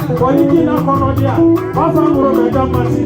original Konodia, Papa Romeda Masi,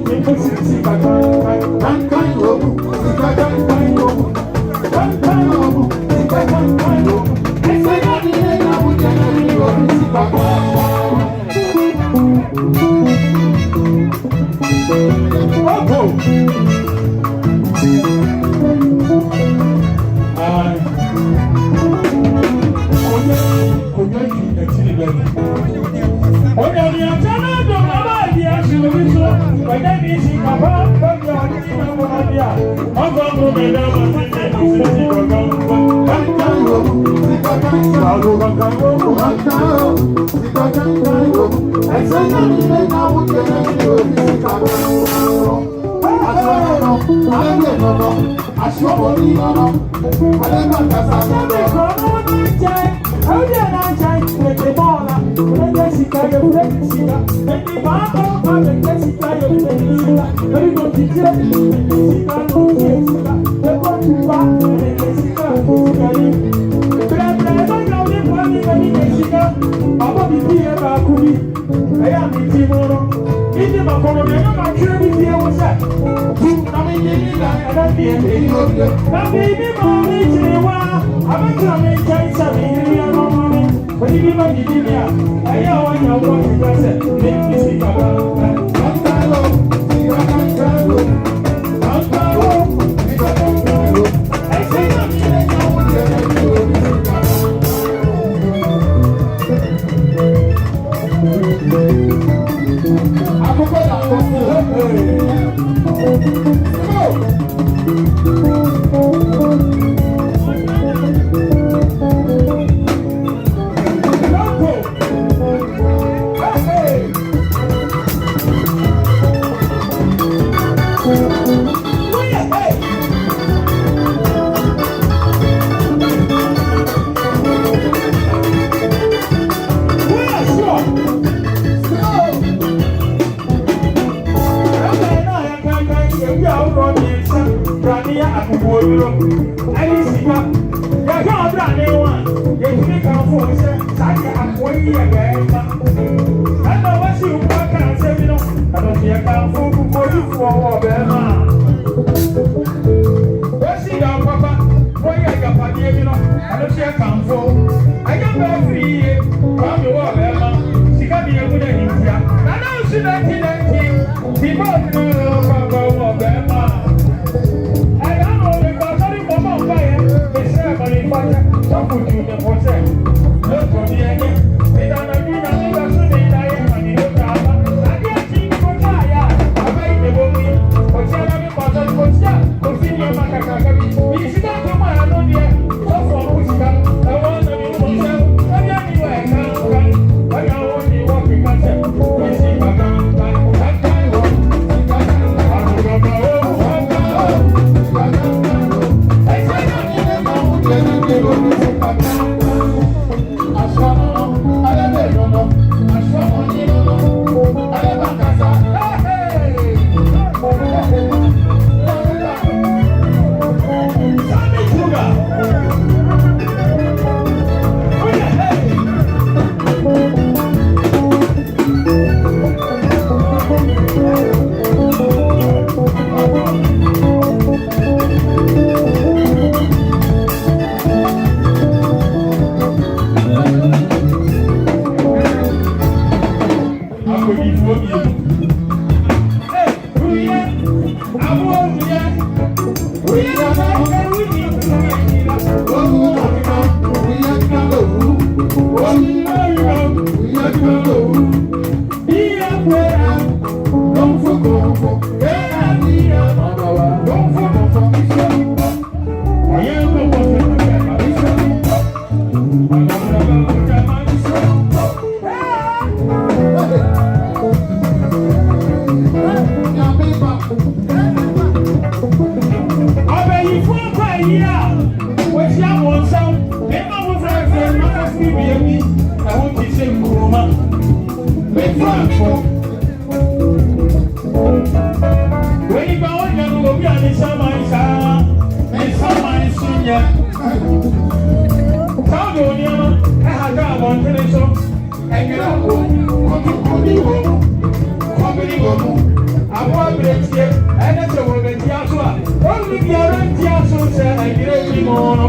ayɛ sɛ wɔbɛtia so a ɔnni biara ntia so sɛ ayerɛ bi mu no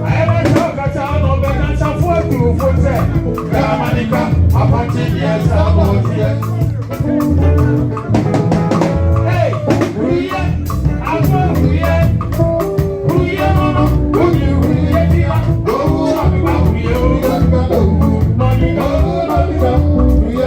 ayɛ sɛ ɔkasa na ɔbɛka nsafo aturufo sɛ bɛamanika apakye deɛ sɛ abɔɔteɛ Hey, Ruye, Alpha Ruye, Ruye no, Ruye Ruye dia, oh, Abiba Ruye, Ruye Ruye, Ruye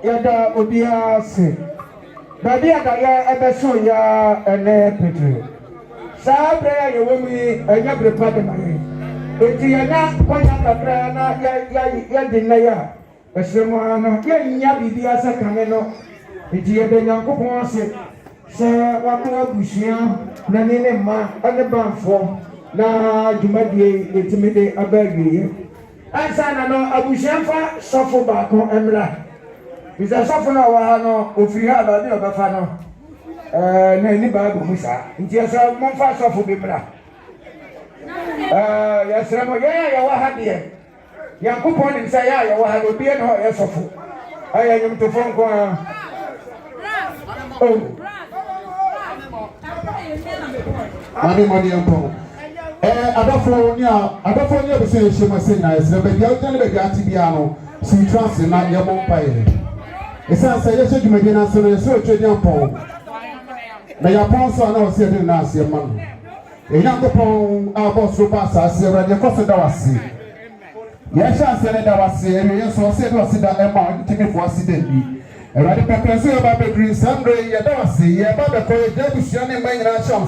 Yada Obia say, Baby, I ever saw ya and Petri. Sabre, you will be a younger partner. If you are not quite a brana, ya deny a someone, yabi as a camino. If you have a young couple, say, what more Bushia, Nanine Ma, and the band form. Now you might be intimidate a baggy. I said, I know Abushafa suffer back on Emla. Is a suffer no, if you have a bit of a funnel. Nanny Babu Musa. It is a monfa suffer Bibra. Yes, you are happy. Young coupon and say, I will have a beer or a suffer. I am to phone call. Oh, money and Paul. Adafo be say she must say nice. The baby out there be atibiano. Si trust na ye mo pae. Esa say ye should me na so so trading pon. Na ya pon so na o say dey na ase man. E Yakopon abo so pass ase ready ko se da wase. Ye sha se da wase e ye so se do se da e ma timi fo ase da bi. E ready pepper so ba be green Sunday ye da wase ye ba be ko ye busia ne man nyina cham.